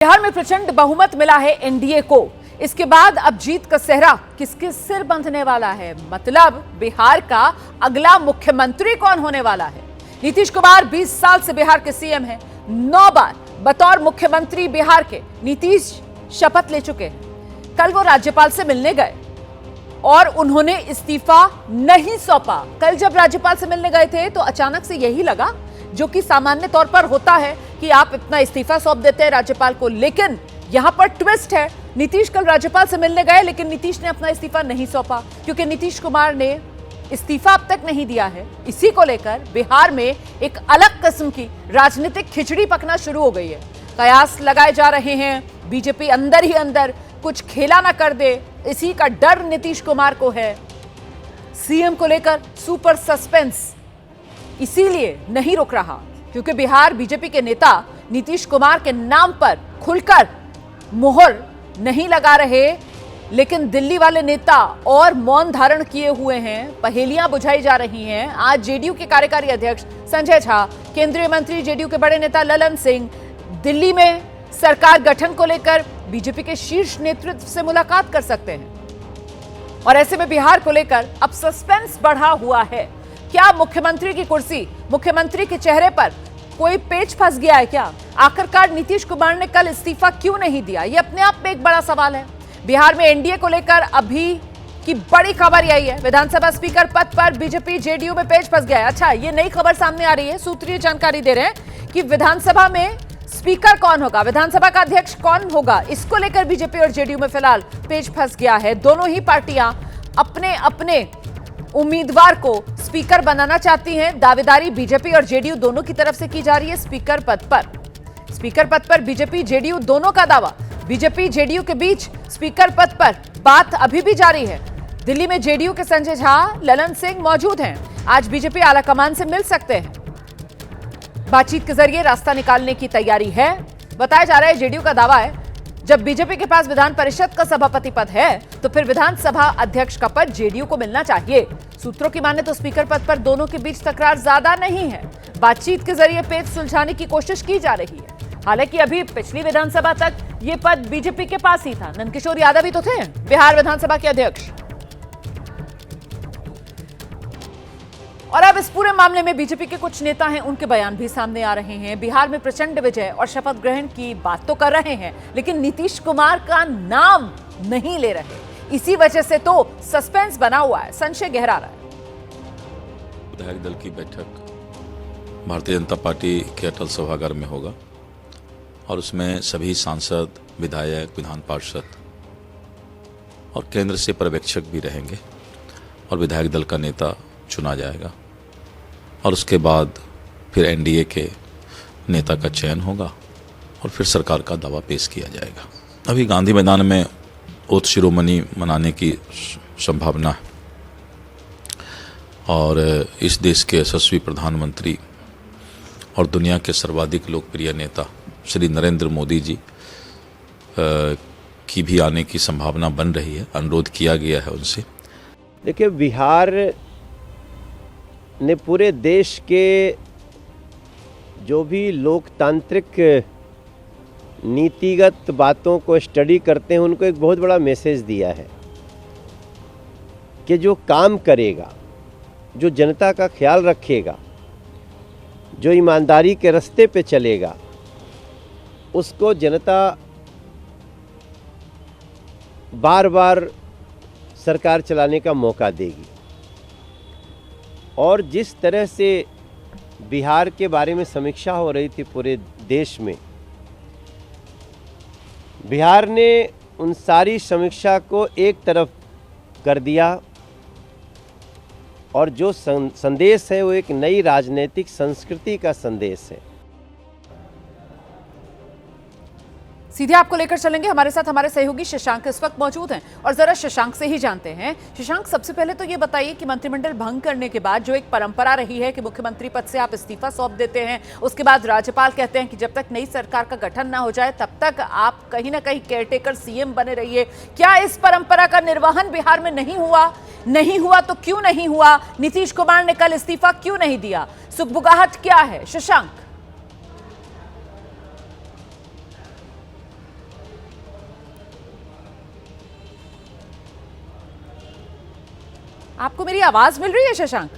बिहार में प्रचंड बहुमत मिला है एनडीए को। इसके बाद अब जीत का सेहरा किसके सिर बंधने वाला है, मतलब बिहार का अगला मुख्यमंत्री कौन होने वाला है। नीतीश कुमार 20 साल से बिहार के सीएम हैं। 9 बार बतौर मुख्यमंत्री बिहार के नीतीश शपथ ले चुके हैं। कल वो राज्यपाल से मिलने गए और उन्होंने इस्तीफा नहीं सौंपा। कल जब राज्यपाल से मिलने गए थे तो अचानक से यही लगा, जो कि सामान्य तौर पर होता है कि आप इतना इस्तीफा सौंप देते हैं राज्यपाल को, लेकिन यहां पर ट्विस्ट है। नीतीश कल राज्यपाल से मिलने गए, लेकिन नीतीश ने अपना इस्तीफा नहीं सौंपा, क्योंकि नीतीश कुमार ने इस्तीफा अब तक नहीं दिया है। इसी को लेकर बिहार में एक अलग किस्म की राजनीतिक खिचड़ी पकना शुरू हो गई है। कयास लगाए जा रहे हैं बीजेपी अंदर ही अंदर कुछ खेला ना कर दे, इसी का डर नीतीश कुमार को है। सीएम को लेकर सुपर सस्पेंस इसीलिए नहीं रुक रहा, क्योंकि बिहार बीजेपी के नेता नीतीश कुमार के नाम पर खुलकर मुहर नहीं लगा रहे, लेकिन दिल्ली वाले नेता और मौन धारण किए हुए हैं। पहेलियां बुझाई जा रही हैं। आज जेडीयू के कार्यकारी अध्यक्ष संजय झा, केंद्रीय मंत्री जेडीयू के बड़े नेता ललन सिंह दिल्ली में सरकार गठन को लेकर बीजेपी के शीर्ष नेतृत्व से मुलाकात कर सकते हैं। और ऐसे में बिहार को लेकर अब सस्पेंस बढ़ा हुआ है। क्या मुख्यमंत्री की कुर्सी, मुख्यमंत्री के चेहरे पर कोई पेच फंस गया है क्या? आखिरकार नीतीश कुमार ने कल इस्तीफा क्यों नहीं दिया? यह अपने आप में एक बड़ा सवाल है। बिहार में एनडीए को लेकर अभी की बड़ी खबर आई है, विधानसभा स्पीकर पद पर बीजेपी जेडीयू में पेच फंस गया है। अच्छा, ये नई खबर सामने आ रही है, सूत्रीय जानकारी दे रहे हैं कि विधानसभा में स्पीकर कौन होगा, विधानसभा का अध्यक्ष कौन होगा, इसको लेकर बीजेपी और जेडीयू में फिलहाल पेच फंस गया है। दोनों ही पार्टियां अपने अपने उम्मीदवार को स्पीकर बनाना चाहती हैं। दावेदारी बीजेपी और जेडीयू दोनों की तरफ से की जा रही है। स्पीकर पद पर बीजेपी जेडीयू दोनों का दावा। बीजेपी जेडीयू के बीच स्पीकर पद पर बात अभी भी जारी है। दिल्ली में जेडीयू के संजय झा, ललन सिंह मौजूद हैं। आज बीजेपी आलाकमान से मिल सकते हैं। बातचीत के जरिए रास्ता निकालने की तैयारी है। बताया जा रहा है, जेडीयू का दावा है, जब बीजेपी के पास विधान परिषद का सभापति पद है तो फिर विधानसभा अध्यक्ष का पद जेडीयू को मिलना चाहिए। सूत्रों की माने तो स्पीकर पद पर दोनों के बीच तकरार ज्यादा नहीं है। बातचीत के जरिए पेच सुलझाने की कोशिश की जा रही है। हालांकि अभी पिछली विधानसभा तक यह पद बीजेपी के पास ही था। नंदकिशोर यादव ही तो थे बिहार विधानसभा के अध्यक्ष। और अब इस पूरे मामले में बीजेपी के कुछ नेता हैं, उनके बयान भी सामने आ रहे हैं। बिहार में प्रचंड विजय और शपथ ग्रहण की बात तो कर रहे हैं, लेकिन नीतीश कुमार का नाम नहीं ले रहे। इसी वजह से तो सस्पेंस बना हुआ है, संशय गहरा रहा है। विधायक दल की बैठक भारतीय जनता पार्टी के अटल सभागार में होगा और उसमें सभी सांसद, विधायक, विधान पार्षद और केंद्र से पर्यवेक्षक भी रहेंगे और विधायक दल का नेता चुना जाएगा और उसके बाद फिर एनडीए के नेता का चयन होगा और फिर सरकार का दावा पेश किया जाएगा। अभी गांधी मैदान में ओथ शिरोमणि मनाने की संभावना है और इस देश के यशस्वी प्रधानमंत्री और दुनिया के सर्वाधिक लोकप्रिय नेता श्री नरेंद्र मोदी जी की भी आने की संभावना बन रही है। अनुरोध किया गया है उनसे। देखिए, बिहार ने पूरे देश के जो भी लोकतांत्रिक नीतिगत बातों को स्टडी करते हैं, उनको एक बहुत बड़ा मैसेज दिया है कि जो काम करेगा, जो जनता का ख्याल रखेगा, जो ईमानदारी के रास्ते पे चलेगा, उसको जनता बार बार सरकार चलाने का मौका देगी। और जिस तरह से बिहार के बारे में समीक्षा हो रही थी पूरे देश में, बिहार ने उन सारी समीक्षा को एक तरफ कर दिया और जो संदेश है वो एक नई राजनीतिक संस्कृति का संदेश है। सीधे आपको लेकर चलेंगे। हमारे साथ हमारे सहयोगी शशांक इस वक्त मौजूद हैं और जरा शशांक से ही जानते हैं। शशांक, सबसे पहले तो ये बताइए कि मंत्रिमंडल भंग करने के बाद जो एक परंपरा रही है कि मुख्यमंत्री पद से आप इस्तीफा सौंप देते हैं, उसके बाद राज्यपाल कहते हैं कि जब तक नई सरकार का गठन ना हो जाए तब तक आप कहीं ना कहीं केयरटेकर सीएम बने रहिए, क्या इस परंपरा का निर्वहन बिहार में नहीं हुआ? नहीं हुआ तो क्यों नहीं हुआ? नीतीश कुमार ने कल इस्तीफा क्यों नहीं दिया? सुगबुगाहट क्या है शशांक? आपको मेरी आवाज मिल रही है शशांक?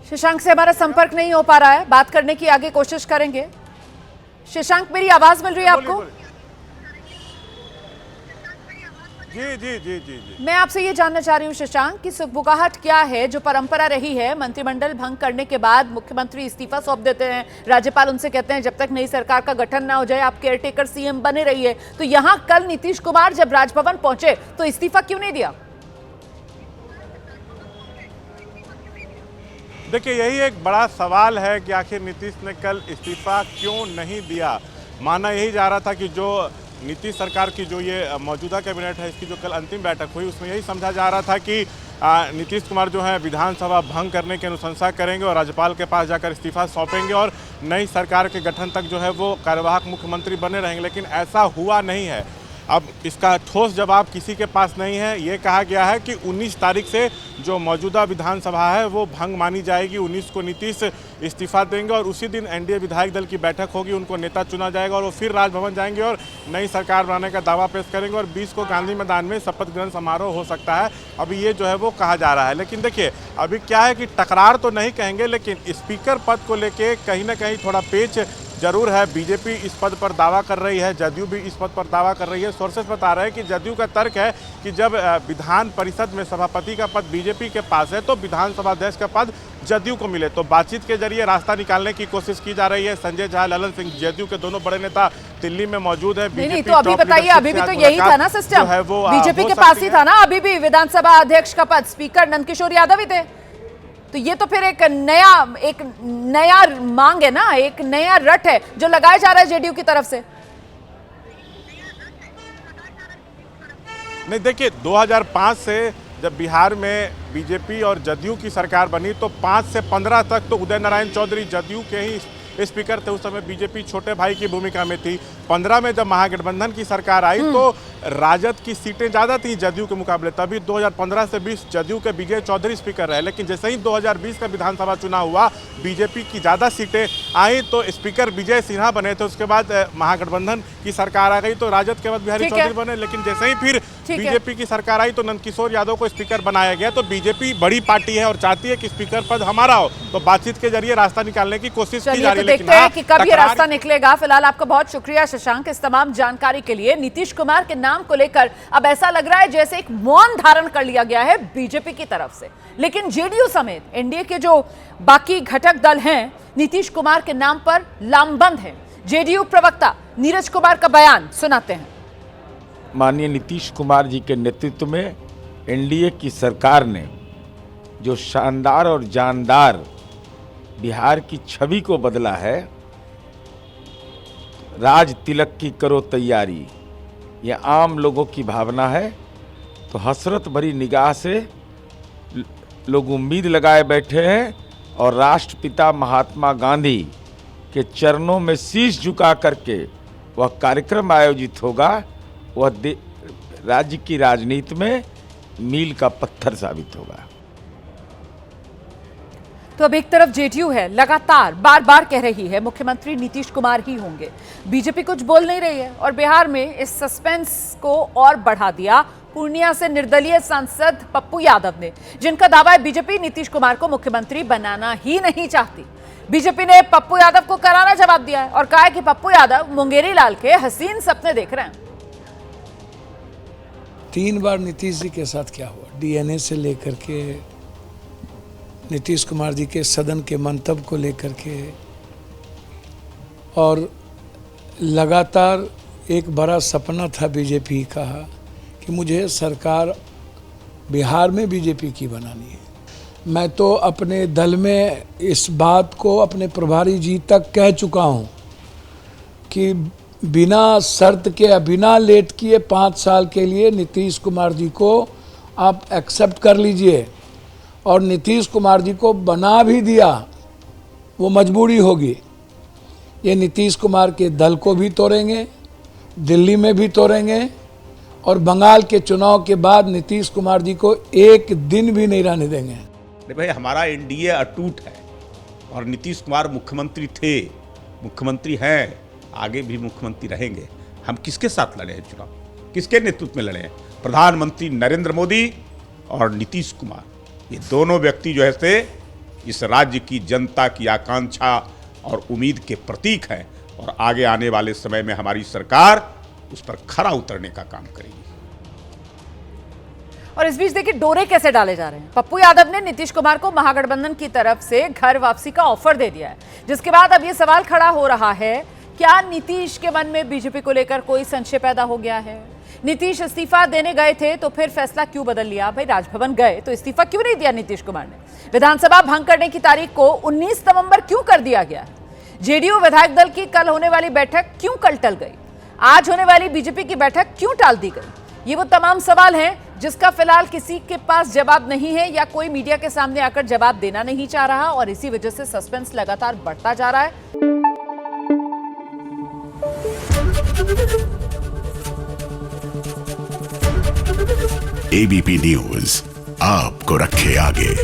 शशांक से हमारा संपर्क नहीं हो पा रहा है, बात करने की आगे कोशिश करेंगे। शशांक, मेरी आवाज मिल रही है आपको? जी जी जी जी जी मैं आपसे ये जानना चाह रही हूँ शशांक कि सुगबुगाहट क्या है जो परंपरा रही है, मंत्रिमंडल भंग करने के बाद मुख्यमंत्री इस्तीफा सौंप देते हैं, राज्यपाल उनसे कहते हैं जब तक नई सरकार का गठन ना हो जाए आप केयरटेकर सीएम बने रहिए। तो यहाँ कल नीतीश कुमार जब राजभवन पहुंचे तो इस्तीफा क्यों नहीं दिया? देखिए, यही एक बड़ा सवाल है कि आखिर नीतीश ने कल इस्तीफा क्यों नहीं दिया। माना यही जा रहा था कि जो नीतीश सरकार की जो ये मौजूदा कैबिनेट है, इसकी जो कल अंतिम बैठक हुई उसमें यही समझा जा रहा था कि नीतीश कुमार जो है विधानसभा भंग करने की अनुशंसा करेंगे और राज्यपाल के पास जाकर इस्तीफा सौंपेंगे और नई सरकार के गठन तक जो है वो कार्यवाहक मुख्यमंत्री बने रहेंगे। लेकिन ऐसा हुआ नहीं है। अब इसका ठोस जवाब किसी के पास नहीं है। ये कहा गया है कि 19 तारीख से जो मौजूदा विधानसभा है वो भंग मानी जाएगी। 19 को नीतीश इस्तीफा देंगे और उसी दिन एनडीए विधायक दल की बैठक होगी, उनको नेता चुना जाएगा और वो फिर राजभवन जाएंगे और नई सरकार बनाने का दावा पेश करेंगे और 20 को गांधी मैदान में शपथ ग्रहण समारोह हो सकता है। अभी ये जो है वो कहा जा रहा है। लेकिन देखिए, अभी क्या है कि टकरार तो नहीं कहेंगे, लेकिन स्पीकर पद को लेके कहीं ना कहीं थोड़ा पेच जरूर है। बीजेपी इस पद पर दावा कर रही है, जदयू भी इस पद पर दावा कर रही है। सोर्सेस बता रहे हैं कि जदयू का तर्क है कि जब विधान परिषद में सभापति का पद बीजेपी के पास है तो विधानसभा अध्यक्ष का पद जदयू को मिले। तो बातचीत के जरिए रास्ता निकालने की कोशिश की जा रही है। संजय झा, ललन सिंह, जदयू के दोनों बड़े नेता दिल्ली में मौजूद है। नहीं, तो अभी बताइए, अभी भी तो यही था ना सिस्टम, बीजेपी के पास ही था ना अभी भी विधानसभा अध्यक्ष का पद, स्पीकर नंदकिशोर यादव ही थे। तो ये तो फिर एक नया मांग है ना, एक नया रट है जो लगाया जा रहा है जेडीयू की तरफ से। नहीं, देखिए, 2005 से जब बिहार में बीजेपी और जदयू की सरकार बनी तो 5 से 15 तक तो उदय नारायण चौधरी जदयू के ही स्पीकर थे। उस समय बीजेपी छोटे भाई की भूमिका में थी। 15 में जब महागठबंधन की सरकार आई तो राजद की सीटें ज़्यादा थी जदयू के मुकाबले। तभी 2015 से 20 जदयू के विजय चौधरी स्पीकर रहे। लेकिन जैसे ही 2020 का विधानसभा चुनाव हुआ, बीजेपी की ज़्यादा सीटें आई तो स्पीकर विजय सिन्हा बने थे। उसके बाद महागठबंधन की सरकार आ गई तो राजद के बाद बिहारी चौधरी बने। लेकिन जैसे ही फिर बीजेपी की सरकार आई तो नंदकिशोर यादव को स्पीकर बनाया गया। तो बीजेपी बड़ी पार्टी है और चाहती है कि स्पीकर पद हमारा हो। तो बातचीत के जरिए रास्ता निकालने की कोशिश की जा रही है। देखते हैं कि कब ये रास्ता निकलेगा। फिलहाल आपका बहुत शुक्रिया शशांक इस तमाम जानकारी के लिए। नीतीश कुमार के नाम को लेकर अब ऐसा लग रहा है जैसे एक मौन धारण कर लिया गया है बीजेपी की तरफ से, लेकिन जेडीयू समेत एनडीए के जो बाकी घटक दल हैं नीतीश कुमार के नाम पर लामबंद हैं। जेडीयू प्रवक्ता नीरज कुमार का बयान सुनाते हैं। माननीय नीतीश कुमार जी के नेतृत्व में एनडीए की सरकार ने जो शानदार और जानदार बिहार की छवि को बदला है, राज तिलक की करो तैयारी, ये आम लोगों की भावना है। तो हसरत भरी निगाह से लोग उम्मीद लगाए बैठे हैं और राष्ट्रपिता महात्मा गांधी के चरणों में शीश झुका करके वह कार्यक्रम आयोजित होगा। वह राज्य की राजनीति में मील का पत्थर साबित होगा। तो अब एक तरफ जेडीयू है, लगातार बार बार कह रही है मुख्यमंत्री नीतीश कुमार ही होंगे, बीजेपी कुछ बोल नहीं रही है और बिहार में इस सस्पेंस को और बढ़ा दिया पूर्णिया से निर्दलीय सांसद पप्पू यादव ने, जिनका दावा है बीजेपी नीतीश कुमार को मुख्यमंत्री बनाना ही नहीं चाहती। बीजेपी ने पप्पू यादव को करारा जवाब दिया है और कहा है कि पप्पू यादव मुंगेरी लाल के हसीन सपने देख रहे हैं। 3 बार नीतीश जी के साथ क्या हुआ, डीएनए से लेकर के नीतीश कुमार जी के सदन के मंतव्य को लेकर के, और लगातार एक बड़ा सपना था बीजेपी का कि मुझे सरकार बिहार में बीजेपी की बनानी है। मैं तो अपने दल में इस बात को अपने प्रभारी जी तक कह चुका हूँ कि बिना शर्त के, बिना लेट किए 5 साल के लिए नीतीश कुमार जी को आप एक्सेप्ट कर लीजिए। और नीतीश कुमार जी को बना भी दिया, वो मजबूरी होगी। ये नीतीश कुमार के दल को भी तोड़ेंगे, दिल्ली में भी तोड़ेंगे और बंगाल के चुनाव के बाद नीतीश कुमार जी को एक दिन भी नहीं रहने देंगे। भाई, हमारा एनडीए अटूट है और नीतीश कुमार मुख्यमंत्री थे, मुख्यमंत्री हैं, आगे भी मुख्यमंत्री रहेंगे। हम किसके साथ लड़े हैं चुनाव? किसके नेतृत्व में लड़े हैं? प्रधानमंत्री नरेंद्र मोदी और नीतीश कुमार, ये दोनों व्यक्ति जो है से इस राज्य की जनता की आकांक्षा और उम्मीद के प्रतीक हैं और आगे आने वाले समय में हमारी सरकार उस पर खरा उतरने का काम करेगी। और इस बीच देखिए डोरे कैसे डाले जा रहे हैं। पप्पू यादव ने नीतीश कुमार को महागठबंधन की तरफ से घर वापसी का ऑफर दे दिया है, जिसके बाद अब ये सवाल खड़ा हो रहा है, क्या नीतीश के मन में बीजेपी को लेकर कोई संशय पैदा हो गया है? नीतीश इस्तीफा देने गए थे तो फिर फैसला क्यों बदल लिया? भाई राजभवन गए तो इस्तीफा क्यों नहीं दिया नीतीश कुमार ने? विधानसभा भंग करने की तारीख को 19 नवंबर क्यों कर दिया गया है? जेडीयू विधायक दल की कल होने वाली बैठक क्यों कल टल गई? आज होने वाली बीजेपी की बैठक क्यों टाल दी गई? ये वो तमाम सवाल हैं जिसका फिलहाल किसी के पास जवाब नहीं है या कोई मीडिया के सामने आकर जवाब देना नहीं चाह रहा, और इसी वजह से सस्पेंस लगातार बढ़ता जा रहा है। एबीपी न्यूज आपको रखे आगे।